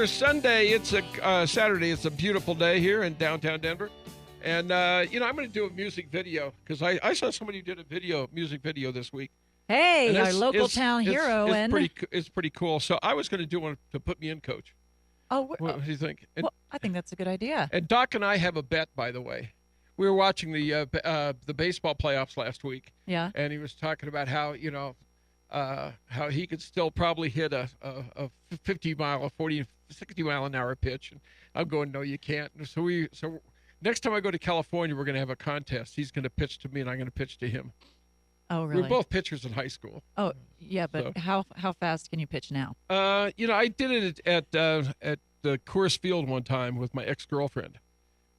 Sunday, it's a Saturday. It's a beautiful day here in downtown Denver, and I'm going to do a music video because I saw somebody who did a music video this week. Hey, our local town hero, it's pretty cool. So I was going to do one to put me in, Coach. Oh, what do you think? And, well, I think that's a good idea. And Doc and I have a bet, by the way. We were watching the baseball playoffs last week. Yeah. And he was talking about how how he could still probably hit a 50 mile, a 40, 60 mile an hour pitch. And I'm going, no, you can't. And so next time I go to California, we're going to have a contest. He's going to pitch to me, and I'm going to pitch to him. Oh, really? We were both pitchers in high school. Oh, yeah, but how fast can you pitch now? I did it at the Coors Field one time with my ex-girlfriend,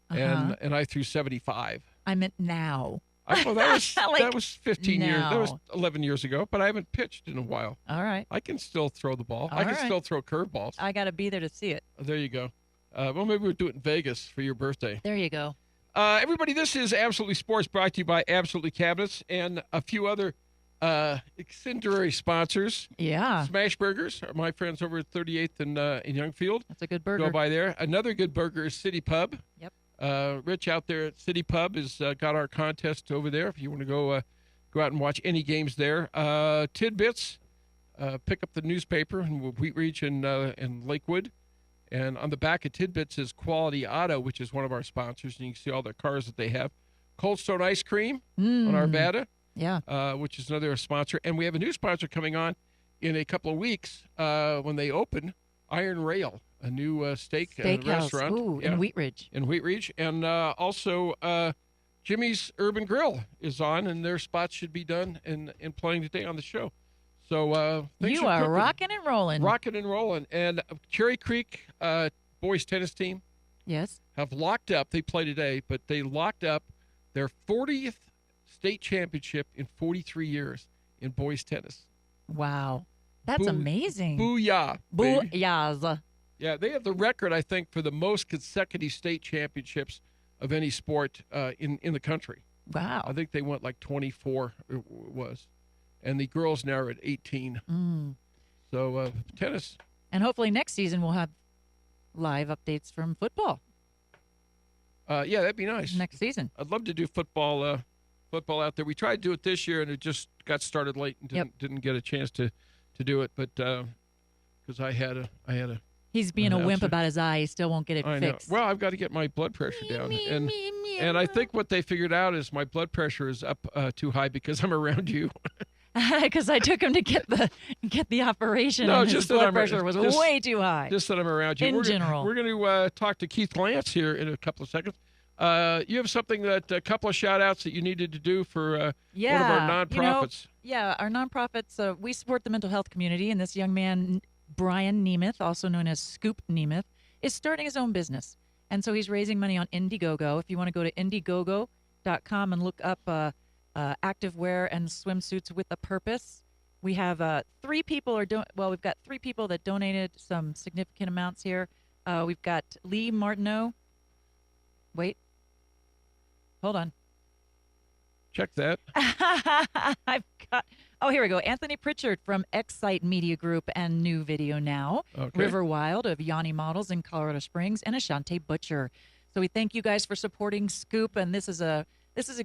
and I threw 75. I meant now. I know that was 15 years. That was 11 years ago, but I haven't pitched in a while. All right. I can still throw the ball. I can still throw curveballs. I got to be there to see it. There you go. Well, maybe we'll do it in Vegas for your birthday. There you go. Everybody, this is Absolutely Sports, brought to you by Absolutely Cabinets and a few other eccentric sponsors. Yeah. Smash Burgers, my friends over at 38th and in Youngfield. That's a good burger. Go by there. Another good burger is City Pub. Yep. Rich out there at City Pub has got our contest over there. If you want to go out and watch any games there, Tidbits, pick up the newspaper in Wheat Ridge and Lakewood, and on the back of Tidbits is Quality Auto, which is one of our sponsors, and you can see all the cars that they have. Cold Stone Ice Cream on Arvada, which is another sponsor, and we have a new sponsor coming on in a couple of weeks when they open. Iron Rail, a new steak restaurant. Ooh, in Wheat Ridge. In Wheat Ridge. And also Jimmy's Urban Grill is on, and their spots should be done and playing today on the show. So you are rocking and rolling. Rocking and rolling. And Cherry Creek boys tennis team have locked up. They play today, but they locked up their 40th state championship in 43 years in boys tennis. Wow. That's amazing. Booyah. Booyahs. Yeah, they have the record, I think, for the most consecutive state championships of any sport in the country. Wow. I think they went like 24, it was. And the girls now are at 18. So, tennis. And hopefully next season we'll have live updates from football. Yeah, that'd be nice. Next season. I'd love to do football out there. We tried to do it this year, and it just got started late and didn't get a chance to do it, but because I had a he's being a wimp about his eye. He still won't get it fixed. Well, I've got to get my blood pressure down, and I think what they figured out is my blood pressure is up too high because I'm around you. Because I took him to get the operation, and his blood pressure was way too high. Just that I'm around you. In general, we're going to talk to Keith Lance here in a couple of seconds. You have something a couple of shout outs that you needed to do for one of our nonprofits. Our nonprofits, we support the mental health community, and this young man, Brian Nemeth, also known as Scoop Nemeth, is starting his own business. And so he's raising money on Indiegogo. If you want to go to indiegogo.com and look up activewear and swimsuits with a purpose, we have three people we've got three people that donated some significant amounts here. We've got Lee Martineau. Wait. Hold on. Check that. Here we go. Anthony Pritchard from Excite Media Group and New Video Now. Okay. River Wild of Yanni Models in Colorado Springs, and Ashante Butcher. So we thank you guys for supporting Scoop. And this is a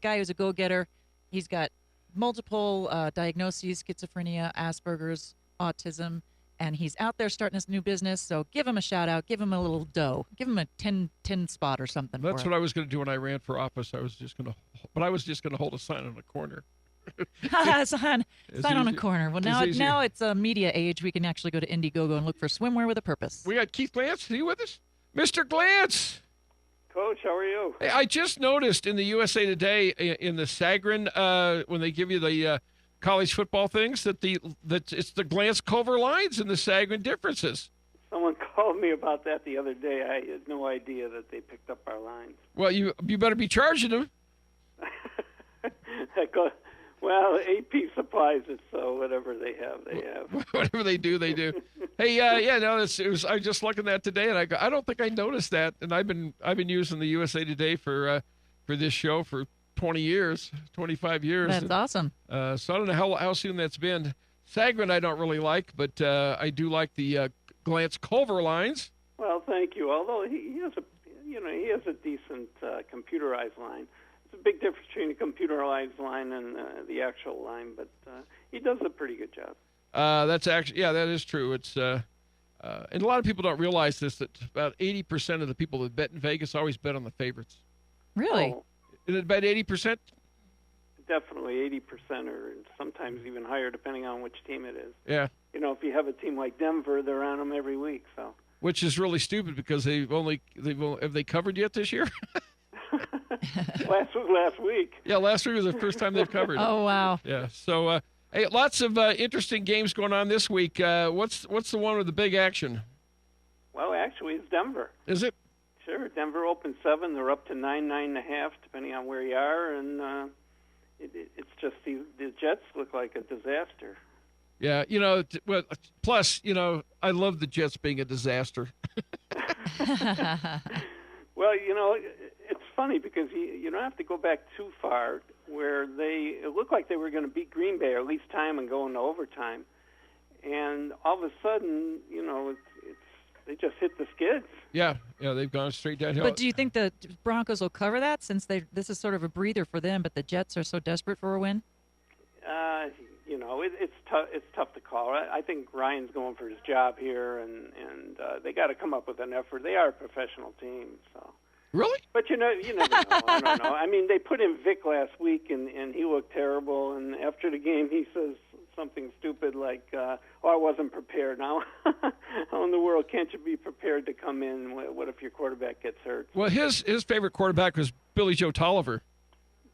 guy who's a go-getter. He's got multiple diagnoses: schizophrenia, Asperger's, autism, and he's out there starting this new business. So give him a shout out. Give him a little dough. Give him a 10 spot or something. That's what I was going to do when I ran for office. I was just going to hold a sign on the corner. sign on a corner. Well, now it's a media age. We can actually go to Indiegogo and look for swimwear with a purpose. We got Keith Glantz. Are you with us? Mr. Glantz. Coach, how are you? Hey, I just noticed in the USA Today in the Sagarin when they give you the college football things that it's the glance cover lines and the Sagarin differences. Someone called me about that the other day. I had no idea that they picked up our lines. Well, you better be charging them. Well, AP supplies it, so whatever they have, they have. Whatever they do, they do. Hey, no, it was. I was just looking at today, and I don't think I noticed that. And I've been using the USA Today for this show for 20 years, 25 years. That's awesome. So I don't know how soon that's been. Sagarin I don't really like, but I do like the glance cover lines. Well, thank you. Although he has a decent computerized line. It's a big difference between a computerized line and the actual line, but he does a pretty good job. That's actually, that is true. It's and a lot of people don't realize this, that about 80% of the people that bet in Vegas always bet on the favorites. Really? Oh, Is it about 80%? definitely 80%, or sometimes even higher, depending on which team it is. Yeah. If you have a team like Denver, they're on them every week. So. Which is really stupid because have they covered yet this year? last week. Yeah, last week was the first time they've covered. Oh, wow. Yeah. So, hey, lots of interesting games going on this week. What's the one with the big action? Well, actually, it's Denver. Is it? Sure. Denver opened 7. They're up to 9.5, depending on where you are, and it's just the Jets look like a disaster. Yeah. Plus, I love the Jets being a disaster. Well, it's funny because you don't have to go back too far where it looked like they were going to beat Green Bay, or at least tie them and go into overtime. And all of a sudden, they just hit the skids. Yeah, they've gone straight downhill. But do you think the Broncos will cover that, since this is sort of a breather for them, but the Jets are so desperate for a win? It's tough to call. I think Ryan's going for his job here, and they got to come up with an effort. They are a professional team, so. Really? But you never know. I don't know. I mean, they put in Vic last week, and he looked terrible. And after the game, he says something stupid like, "Oh, I wasn't prepared." Now, how in the world can't you be prepared to come in? What if your quarterback gets hurt? Well, his favorite quarterback was Billy Joe Tolliver.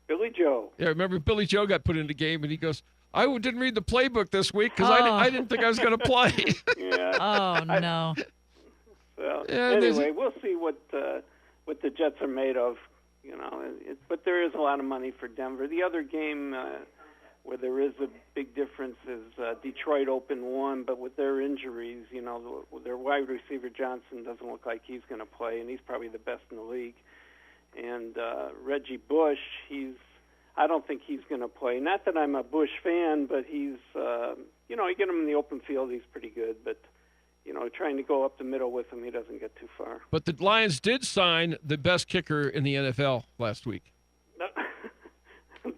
Billy Joe. Yeah, remember Billy Joe got put in the game, and he goes, "I didn't read the playbook this week because I didn't think I was going to play." Yeah. Oh, no. So, Yeah, anyway, we'll see what the Jets are made of. But there is a lot of money for Denver. The other game where there is a big difference is Detroit opened 1, but with their injuries, their wide receiver Johnson doesn't look like he's going to play, and he's probably the best in the league. And Reggie Bush, I don't think he's going to play. Not that I'm a Bush fan, but he's, you get him in the open field, he's pretty good. But, trying to go up the middle with him, he doesn't get too far. But the Lions did sign the best kicker in the NFL last week.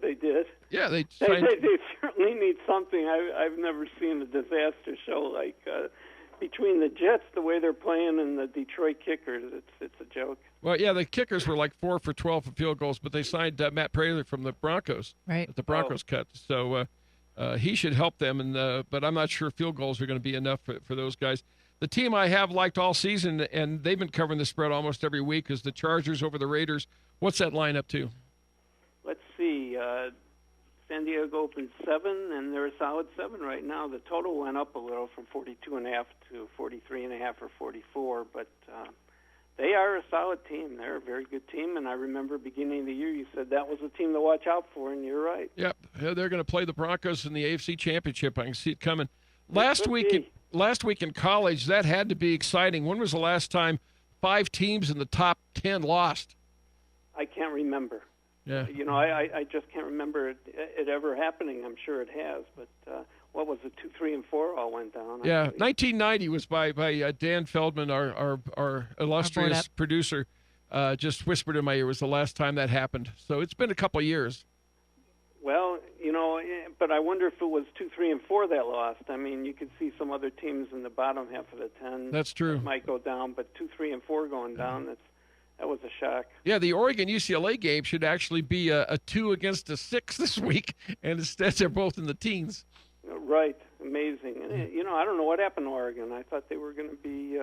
They did? Yeah, they signed. They certainly need something. I've never seen a disaster show like between the Jets, the way they're playing, and the Detroit kickers. It's a joke. Well, yeah, the kickers were like 4 for 12 for field goals, but they signed Matt Prater from the Broncos. Right. The Broncos cut. So he should help them, but I'm not sure field goals are going to be enough for those guys. The team I have liked all season, and they've been covering the spread almost every week, is the Chargers over the Raiders. What's that line up to? Let's see. San Diego opened 7, and they're a solid 7 right now. The total went up a little from 42.5 to 43.5 or 44, but they are a solid team. They're a very good team, and I remember beginning of the year you said that was a team to watch out for, and you're right. Yep, they're going to play the Broncos in the AFC Championship. I can see it coming. Last week in college, that had to be exciting. When was the last time 5 teams in the top 10 lost? I can't remember. Yeah. I just can't remember it ever happening. I'm sure it has, but what was it? 2, 3, and 4 all went down. Yeah, 1990 was by Dan Feldman, our illustrious producer. Just whispered in my ear was the last time that happened. So it's been a couple of years. Well, but I wonder if it was 2, 3, and 4 that lost. I mean, you could see some other teams in the bottom half of the 10. That's true. That might go down, but 2, 3, and 4 going down. That was a shock. Yeah, the Oregon-UCLA game should actually be a 2 against a 6 this week, and instead they're both in the teens. Right. amazing. And, you know, I don't know what happened to Oregon. I thought they were going to be,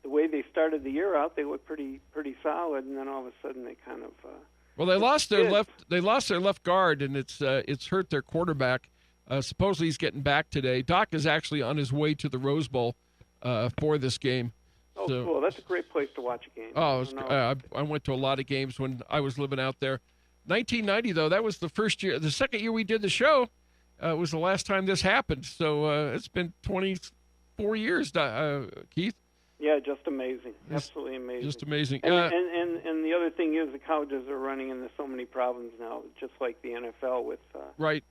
the way they started the year out, they looked pretty solid, and then all of a sudden they kind of... well, they lost their left guard, and it's hurt their quarterback. Supposedly he's getting back today. Doc is actually on his way to the Rose Bowl for this game. Oh, so, cool. That's a great place to watch a game. Oh, I went to a lot of games when I was living out there. 1990, though, that was the first year. The second year we did the show was the last time this happened. So it's been 24 years, Keith. Yeah, just amazing. Absolutely amazing. Just amazing. And the other thing is the colleges are running into so many problems now, just like the NFL with right.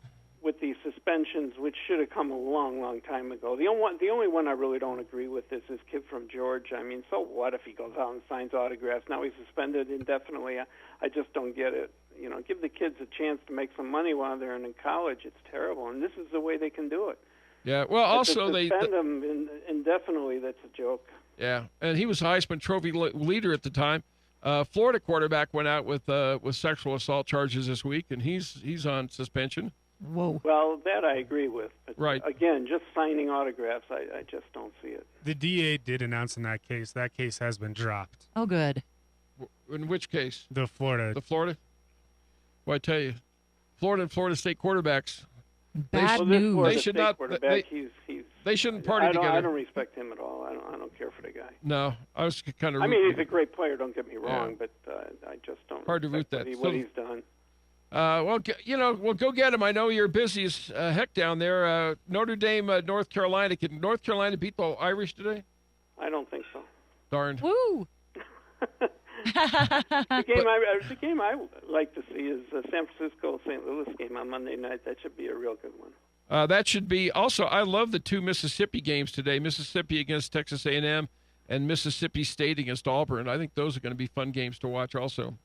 With these suspensions, which should have come a long, long time ago. The only one I really don't agree with is this kid from Georgia. I mean, so what if he goes out and signs autographs? Now he's suspended indefinitely. I just don't get it. You know, give the kids a chance to make some money while they're in college. It's terrible, and this is the way they can do it. Yeah, well, also they suspend them indefinitely. That's a joke. Yeah, and he was Heisman Trophy leader at the time. Florida quarterback went out with sexual assault charges this week, and he's on suspension. Whoa. Well, that I agree with. But right. Again, just signing autographs, I just don't see it. The DA did announce in that case has been dropped. Oh, good. In which case? The Florida. The Florida? Well, I tell you, Florida and Florida State quarterbacks. Bad news. They should not. They shouldn't party together. I don't respect him at all. I don't care for the guy. No, I was kind of. I mean, he's a great player. Don't get me wrong, but I just don't. Hard to root that. What he's done. Well, you know, well, go get him. I know you're busy as heck down there. Notre Dame, North Carolina. Can North Carolina beat the Irish today? I don't think so. Darn. Woo! The game I like to see is San Francisco-St. Louis game on Monday night. That should be a real good one. That should be. Also, I love the two Mississippi games today. Mississippi against Texas A&M and Mississippi State against Auburn. I think those are going to be fun games to watch also.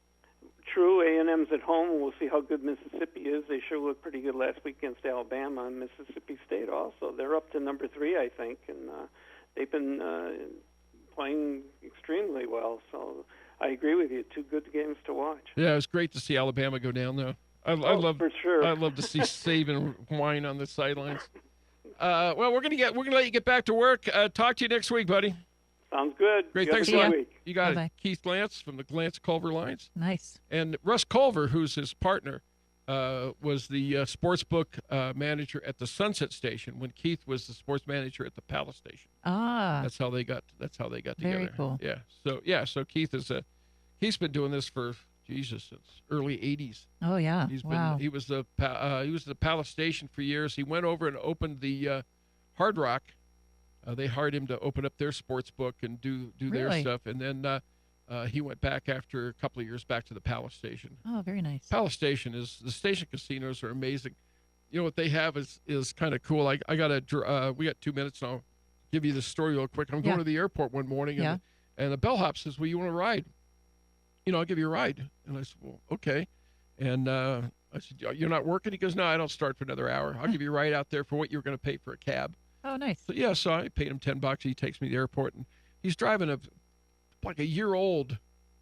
True, A&M's at home. We'll see how good Mississippi is. They sure looked pretty good last week against Alabama, and Mississippi State also. They're up to number 3, I think, and they've been playing extremely well. So I agree with you. 2 good games to watch. Yeah, it's great to see Alabama go down, though. I love for sure. I love to see Saban whine on the sidelines. Well, we're gonna let you get back to work. Talk to you next week, buddy. Sounds good. Great. Thanks a lot. You got it. Keith Glantz from the Glantz Culver Lines. Nice. And Russ Culver, who's his partner, was the sports book manager at the Sunset Station when Keith was the sports manager at the Palace Station. Ah. That's how they got together. Very cool. Yeah. So Keith's been doing this for since early '80s. Oh yeah. He was the Palace Station for years. He went over and opened the Hard Rock. They hired him to open up their sports book and do their stuff, and then he went back after a couple of years back to the Palace Station. Oh, very nice. Palace Station the station casinos are amazing. You know what they have is kind of cool. We got 2 minutes, and I'll give you the story real quick. I'm going to the airport one morning, and the bellhop says, "Well, you want to ride? You know, I'll give you a ride." And I said, "Well, okay." And I said, "You're not working?" He goes, "No, I don't start for another hour. I'll give you a ride out there for what you're going to pay for a cab." Oh, nice. So I paid him $10. He takes me to the airport, and he's driving a year-old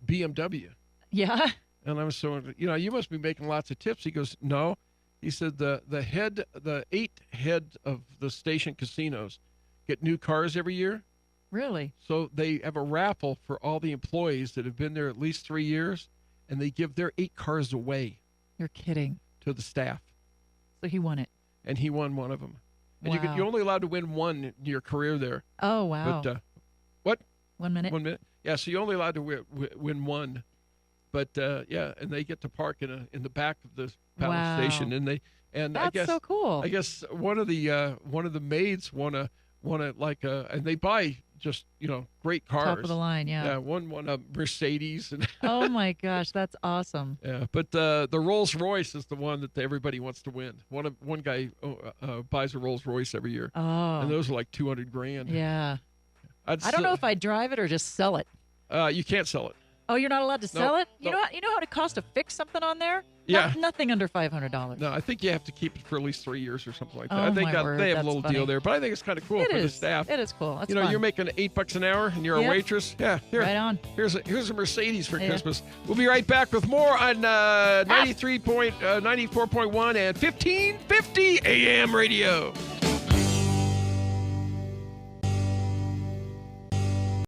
BMW. Yeah. And I was you must be making lots of tips. He goes, "No." He said the 8 head of the station casinos get new cars every year. Really? So they have a raffle for all the employees that have been there at least 3 years, and they give their 8 cars away. You're kidding. To the staff. So he won it. And he won one of them. And wow. you're only allowed to win one in your career there. Oh, wow. But, what? 1 minute. 1 minute. Yeah, so you're only allowed to win one. But, and they get to park in the back of the Palace Station. And that's I guess, so cool. I guess one of the maids won a and they buy just, great cars. Top of the line, yeah. Yeah, one a Mercedes. And oh, my gosh, that's awesome. Yeah, but the Rolls Royce is the one that everybody wants to win. One guy buys a Rolls Royce every year. Oh. And those are like $200,000. Yeah. I don't know if I'd drive it or just sell it. You can't sell it. Oh, you're not allowed to sell it? You no. know how it costs to fix something on there? Yeah. Nothing under $500. No, I think you have to keep it for at least 3 years or something like that. Oh, I think they have that's a little funny. deal there, but I think it's kind of cool for the staff. It is cool. That's fun. You're making $8 an hour and you're a waitress. Yeah, here. Right on. Here's a Mercedes for Christmas. We'll be right back with more on 94.1 and 1550 AM radio.